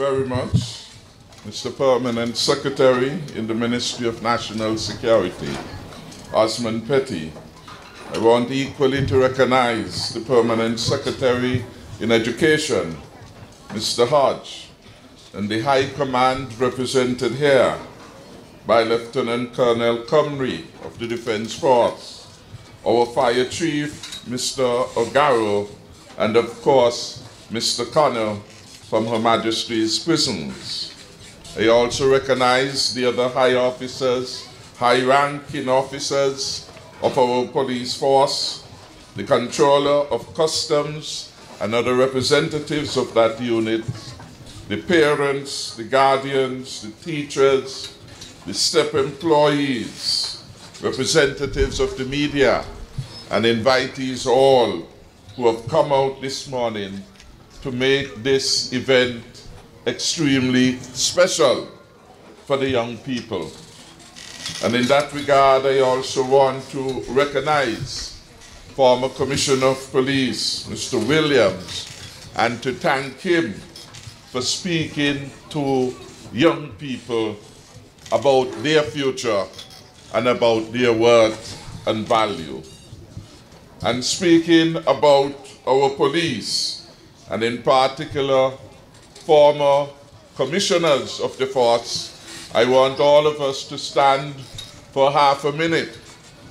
very much, Mr. Permanent Secretary in the Ministry of National Security, Osman Petty. I want equally to recognize the Permanent Secretary in Education, Mr. Hodge, and the High Command represented here by Lieutenant Colonel Cumry of the Defense Force, our Fire Chief, Mr. Ogaro, and of course, Mr. Connor from Her Majesty's Prisons. I also recognize the other high officers, high-ranking officers of our police force, the Controller of Customs, and other representatives of that unit, the parents, the guardians, the teachers, the STEP employees, representatives of the media, and invitees all who have come out this morning to make this event extremely special for the young people. And in that regard, I also want to recognize former Commissioner of Police, Mr. Williams, and to thank him for speaking to young people about their future and about their worth and value. And speaking about our police, and in particular, former commissioners of the force, I want all of us to stand for half a minute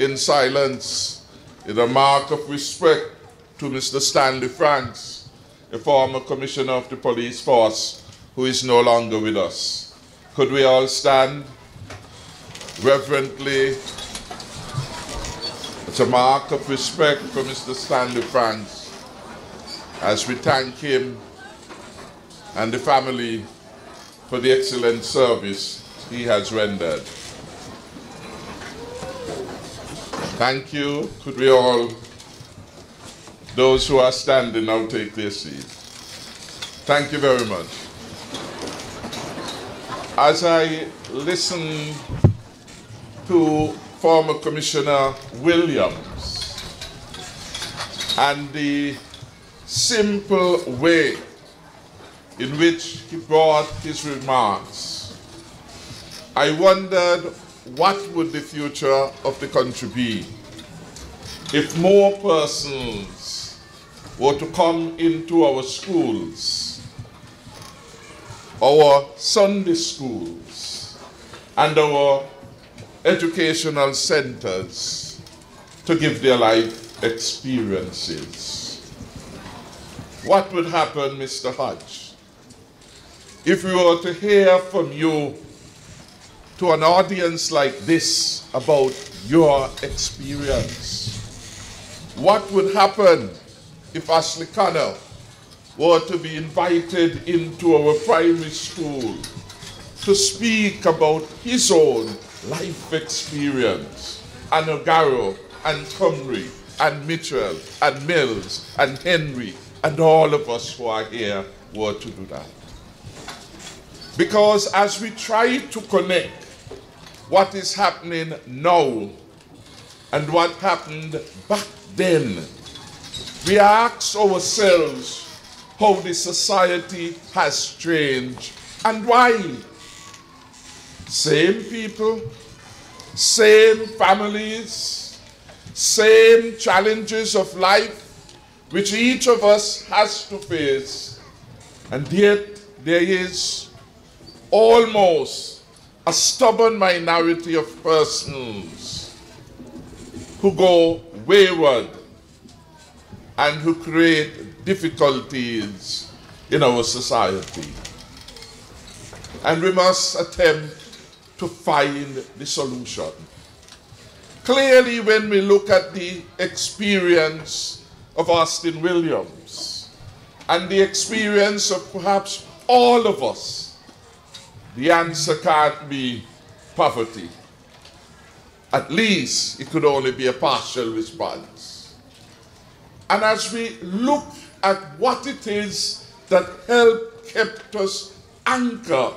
in silence in a mark of respect to Mr. Stanley Franks, a former commissioner of the police force who is no longer with us. Could we all stand reverently? It's a mark of respect for Mr. Stanley Franks as we thank him and the family for the excellent service he has rendered. Thank you. Could we all, those who are standing now, take their seats. Thank you very much. As I listen to former Commissioner Williams and the simple way in which he brought his remarks, I wondered what would the future of the country be if more persons were to come into our schools, our Sunday schools, and our educational centers to give their life experiences. What would happen, Mr. Hodge, if we were to hear from you to an audience like this about your experience? What would happen if Ashley Connor were to be invited into our primary school to speak about his own life experience, and Ogaro, and Cumry, and Mitchell, and Mills, and Henry, and all of us who are here were to do that? Because as we try to connect what is happening now and what happened back then, we ask ourselves how the society has changed and why. Same people, same families, same challenges of life which each of us has to face, and yet there is almost a stubborn minority of persons who go wayward and who create difficulties in our society. And we must attempt to find the solution. Clearly, when we look at the experience of Austin Williams and the experience of perhaps all of us, the answer can't be poverty. At least it could only be a partial response. And as we look at what it is that kept us anchored,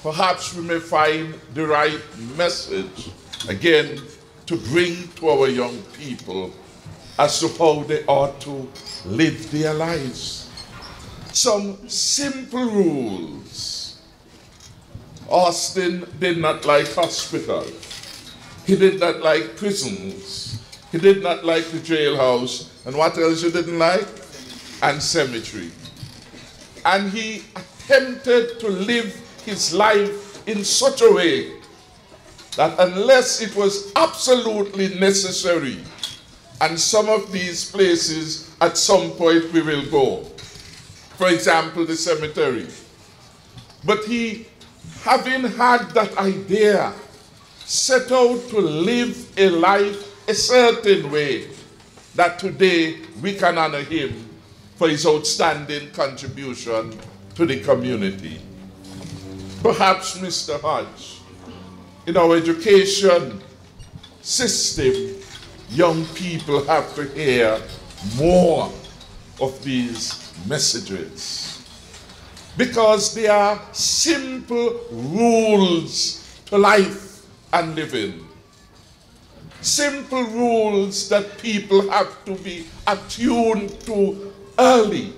perhaps we may find the right message, again, to bring to our young people as to how they ought to live their lives. some simple rules. Austin did not like hospitals. He did not like prisons. He did not like the jailhouse. And what else you didn't like? And cemetery. And he attempted to live his life in such a way that unless it was absolutely necessary, and some of these places at some point we will go, for example, the cemetery. But he, having had that idea, set out to live a life a certain way that today we can honor him for his outstanding contribution to the community. Perhaps, Mr. Hodge, in our education system, young people have to hear more of these messages, because they are simple rules to life and living. Simple rules that people have to be attuned to early.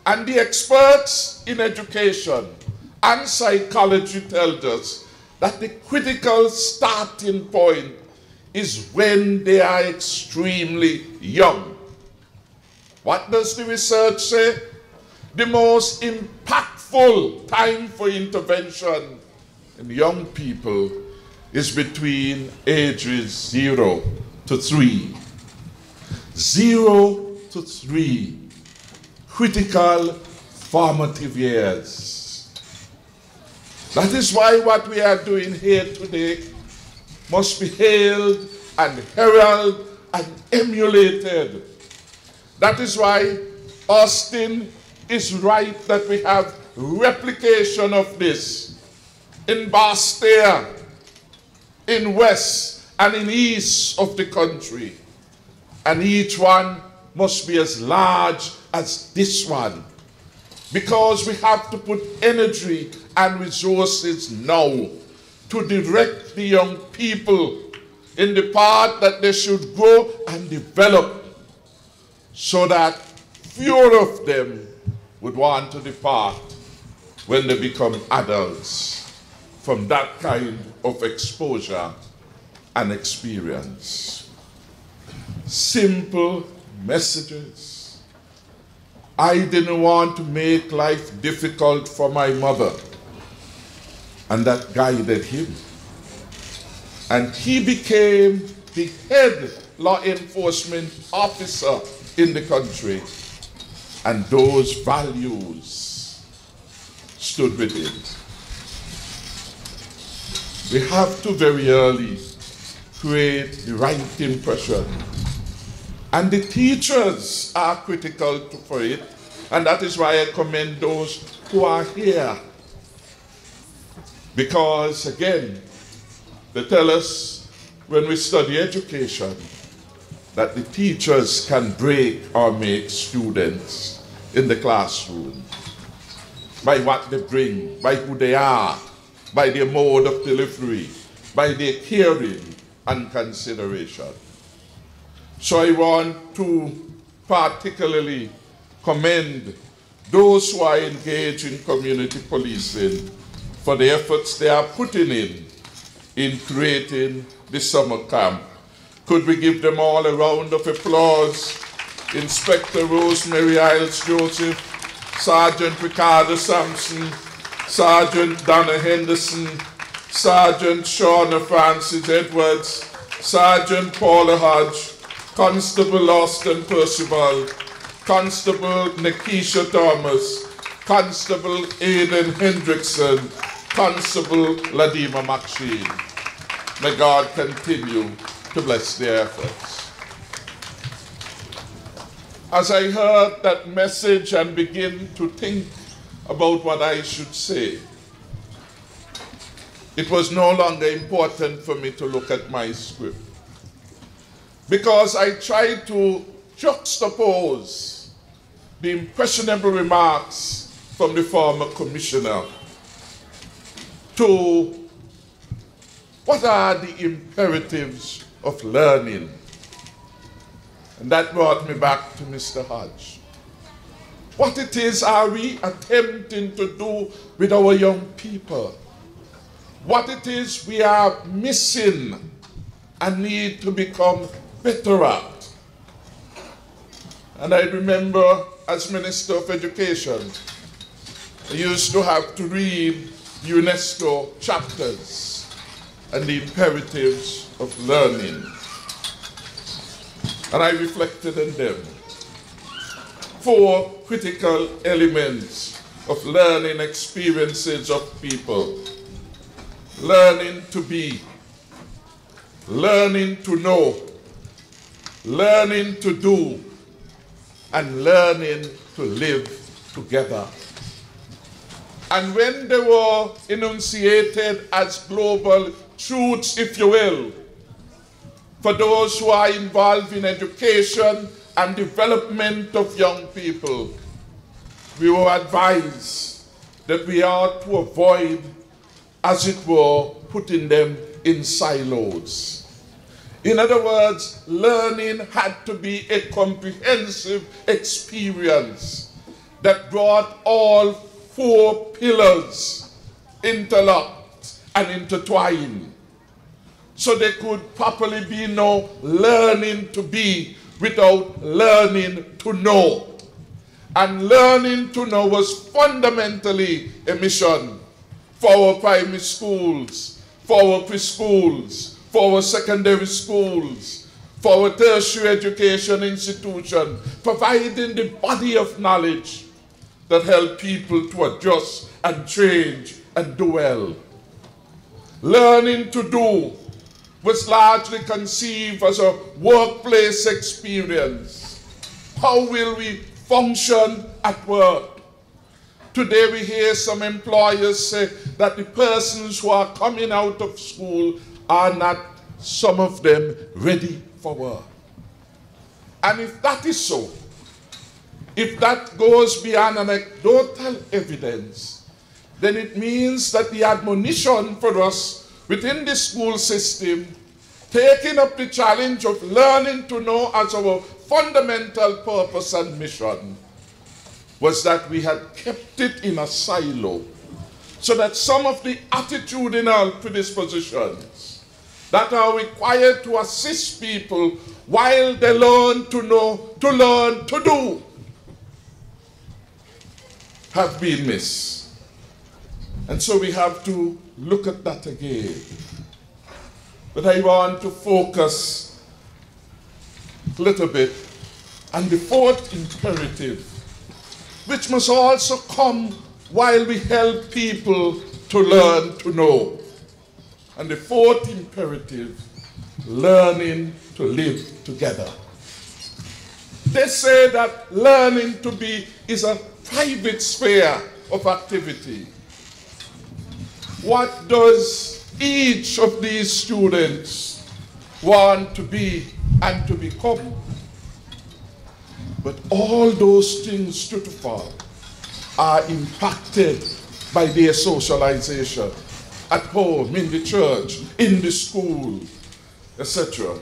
And the experts in education and psychology tell us that the critical starting point is when they are extremely young. What does the research say? The most impactful time for intervention in young people is between ages 0 to 3. 0 to 3, critical formative years. That is why what we are doing here today must be hailed and heralded and emulated. That is why Austin is right that we have replication of this in Bastia, in west and in east of the country. And each one must be as large as this one, because we have to put energy and resources now to direct the young people in the path that they should grow and develop, so that fewer of them would want to depart when they become adults from that kind of exposure and experience. Simple messages. I didn't want to make life difficult for my mother, and that guided him. And he became the head law enforcement officer in the country, and those values stood with him. We have to very early create the right impression, and the teachers are critical for it, and that is why I commend those who are here, because again, they tell us when we study education that the teachers can break or make students in the classroom by what they bring, by who they are, by their mode of delivery, by their caring and consideration. So I want to particularly commend those who are engaged in community policing for the efforts they are putting in creating the summer camp. Could we give them all a round of applause? Inspector Rosemary Isles Joseph, Sergeant Ricardo Sampson, Sergeant Donna Henderson, Sergeant Shauna Francis Edwards, Sergeant Paula Hodge, Constable Austin Percival, Constable Nikisha Thomas, Constable Aidan Hendrickson, Constable Ladima McSheen. May God continue to bless their efforts. As I heard that message and begin to think about what I should say, it was no longer important for me to look at my script, because I tried to juxtapose the impressionable remarks from the former commissioner to what are the imperatives of learning. And that brought me back to Mr. Hodge. What it is are we attempting to do with our young people? What it is we are missing and need to become better at? And I remember as Minister of Education, I used to have to read UNESCO chapters and the imperatives of learning. And I reflected on them. 4 critical elements of learning experiences of people. Learning to be, learning to know, learning to do, and learning to live together. And when they were enunciated as global truths, if you will, for those who are involved in education and development of young people, we were advised that we ought to avoid, as it were, putting them in silos. In other words, learning had to be a comprehensive experience that brought all 4 pillars interlocked and intertwined, so there could properly be no learning to be without learning to know. And learning to know was fundamentally a mission for our primary schools, for our preschools, for our secondary schools, for our tertiary education institution, providing the body of knowledge that help people to adjust and change and do well. Learning to do was largely conceived as a workplace experience. How will we function at work? Today we hear some employers say that the persons who are coming out of school are not, some of them, ready for work. And if that is so, if that goes beyond anecdotal evidence, then it means that the admonition for us within the school system, taking up the challenge of learning to know as our fundamental purpose and mission, was that we had kept it in a silo, so that some of the attitudinal predispositions that are required to assist people while they learn to know, to learn to do, have been missed. And so we have to look at that again. But I want to focus a little bit on the 4th imperative, which must also come while we help people to learn to know. And the 4th imperative, learning to live together. They say that learning to be is a private sphere of activity. What does each of these students want to be and to become? But all those things, truthfully, are impacted by their socialization at home, in the church, in the school, etc.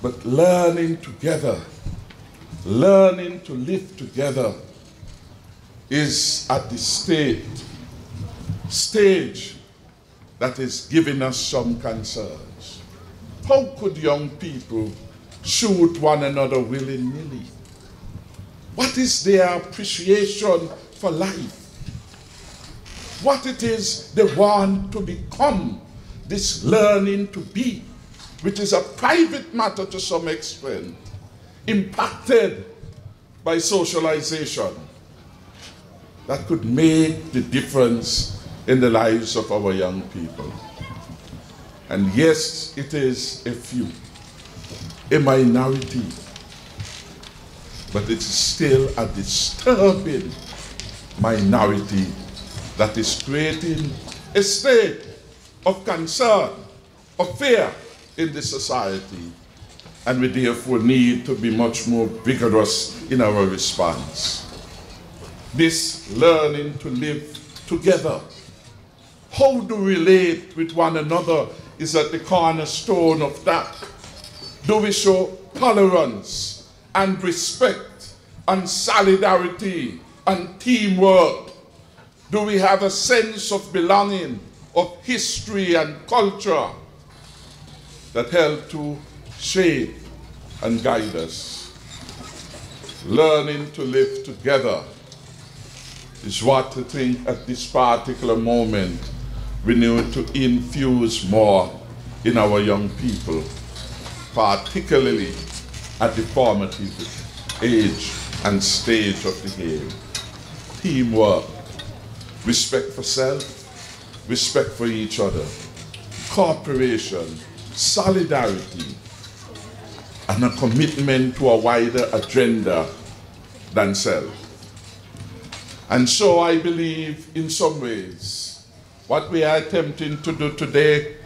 But learning together, learning to live together, is at the stage that is giving us some concerns. How could young people shoot one another willy-nilly? What is their appreciation for life? What it is they want to become, this learning to be, which is a private matter to some extent, impacted by socialization, that could make the difference in the lives of our young people. And yes, it is a few, a minority, but it is still a disturbing minority that is creating a state of concern, of fear in the society, and we therefore need to be much more vigorous in our response. This learning to live together, how to relate with one another, is at the cornerstone of that. Do we show tolerance and respect and solidarity and teamwork? Do we have a sense of belonging, of history and culture that help to shape and guide us? Learning to live together is what I think at this particular moment we need to infuse more in our young people, particularly at the formative age and stage of the game. Teamwork, respect for self, respect for each other, cooperation, solidarity, and a commitment to a wider agenda than self. And so I believe in some ways what we are attempting to do today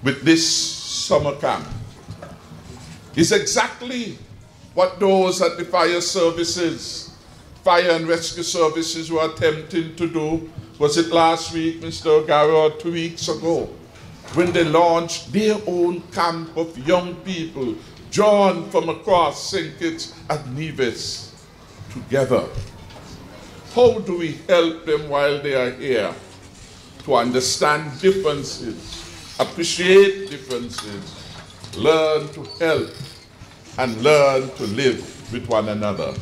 with this summer camp is exactly what those at the fire services, fire and rescue services were attempting to do. Was it last week, Mr. O'Gara, or 2 weeks ago, when they launched their own camp of young people drawn from across St. Kitts and Nevis together? How do we help them while they are here to understand differences, appreciate differences, learn to help, and learn to live with one another?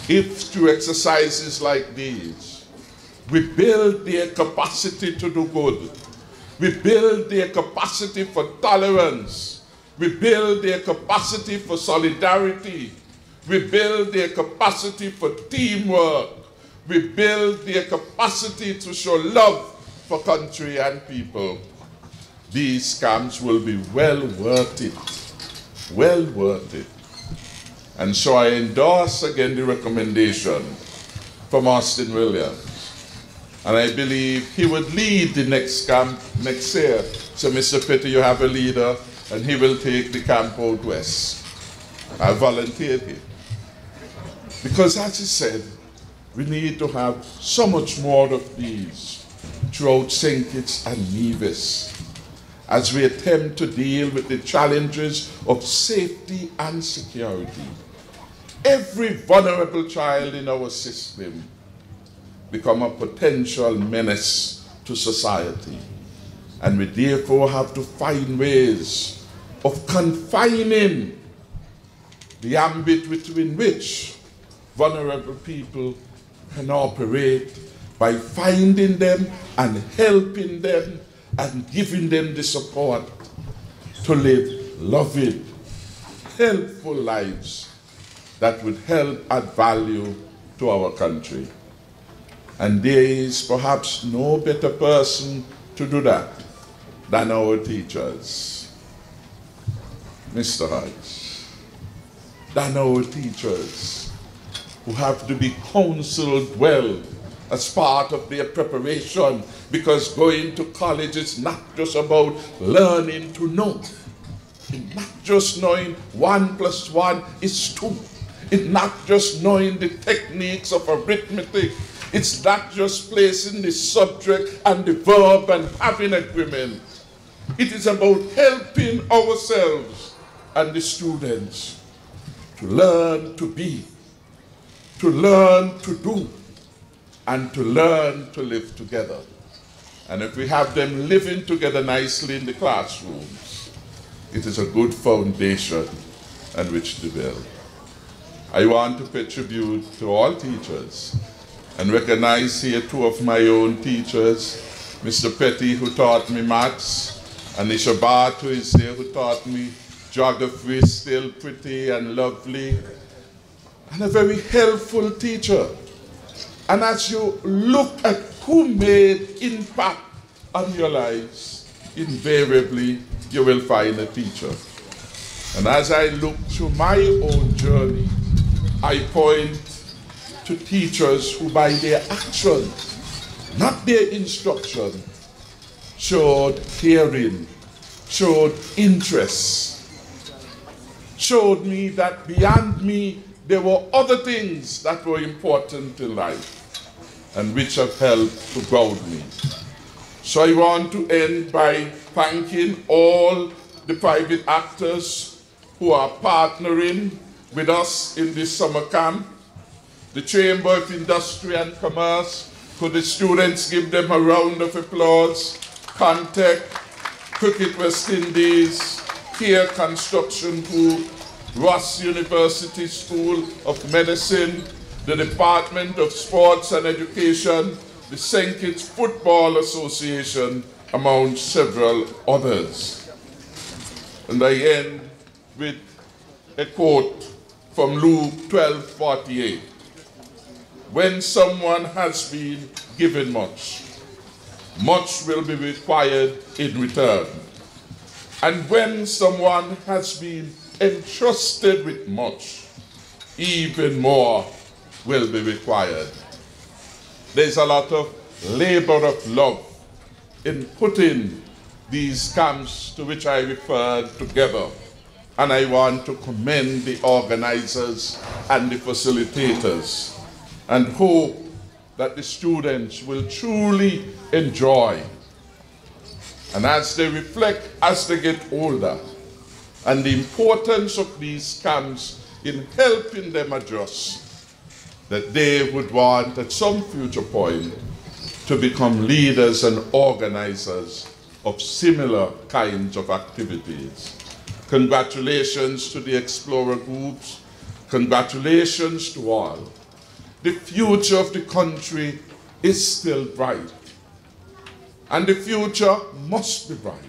If through exercises like these, we build their capacity to do good, we build their capacity for tolerance, we build their capacity for solidarity, we build their capacity for teamwork, we build their capacity to show love for country and people, these camps will be well worth it. Well worth it. And so I endorse again the recommendation from Austin Williams. And I believe he would lead the next camp next year. So Mr. Petty, you have a leader, and he will take the camp out west. I volunteered him. Because as he said, we need to have so much more of these throughout St. Kitts and Nevis as we attempt to deal with the challenges of safety and security. Every vulnerable child in our system become a potential menace to society. And we therefore have to find ways of confining the ambit within which vulnerable people can operate, by finding them and helping them and giving them the support to live loving, helpful lives that would help add value to our country. And there is perhaps no better person to do that than our teachers, Mr. Hodge, than our teachers, who have to be counseled well as part of their preparation, because going to college is not just about learning to know. It's not just knowing 1 + 1 is 2. It's not just knowing the techniques of arithmetic. It's not just placing the subject and the verb and having agreement. It is about helping ourselves and the students to learn to be, to learn to do, and to learn to live together. And if we have them living together nicely in the classrooms, it is a good foundation on which to build. I want to pay tribute to all teachers and recognize here 2 of my own teachers, Mr. Petty, who taught me maths, and Nisha Bart, who is here, who taught me geography, still pretty and lovely, and a very helpful teacher. And as you look at who made impact on your lives, invariably you will find a teacher. And as I look through my own journey, I point to teachers who by their actions, not their instruction, showed caring, showed interest, showed me that beyond me there were other things that were important in life and which have helped to ground me. So I want to end by thanking all the private actors who are partnering with us in this summer camp. The Chamber of Industry and Commerce, could the students give them a round of applause? Contech, Cricket West Indies, Care Construction Group, Ross University School of Medicine, the Department of Sports and Education, the St. Kitts Football Association, among several others. And I end with a quote from Luke 12:48. When someone has been given much, much will be required in return. And when someone has been entrusted with much, even more will be required. There's a lot of labor of love in putting these camps to which I referred together. And I want to commend the organizers and the facilitators and hope that the students will truly enjoy. And as they reflect, as they get older, and the importance of these camps in helping them adjust, that they would want at some future point to become leaders and organizers of similar kinds of activities. Congratulations to the Explorer groups. Congratulations to all. The future of the country is still bright. And the future must be bright.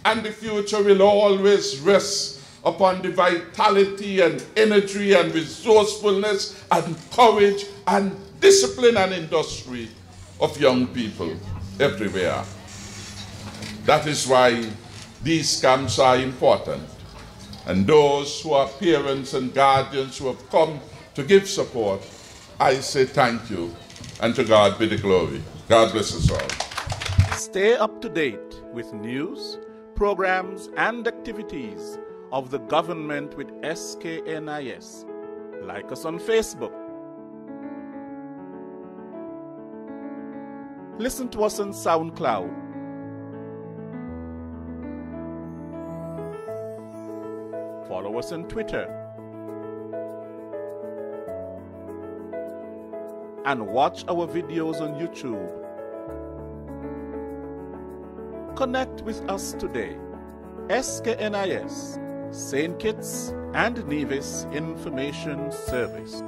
And the future will always rest upon the vitality and energy and resourcefulness and courage and discipline and industry of young people everywhere. That is why these camps are important. And those who are parents and guardians who have come to give support, I say thank you, and to God be the glory. God bless us all. Stay up to date with news, programs, and activities of the government with SKNIS. Like us on Facebook. Listen to us on SoundCloud. Follow us on Twitter. And watch our videos on YouTube. Connect with us today. SKNIS, St. Kitts and Nevis Information Service.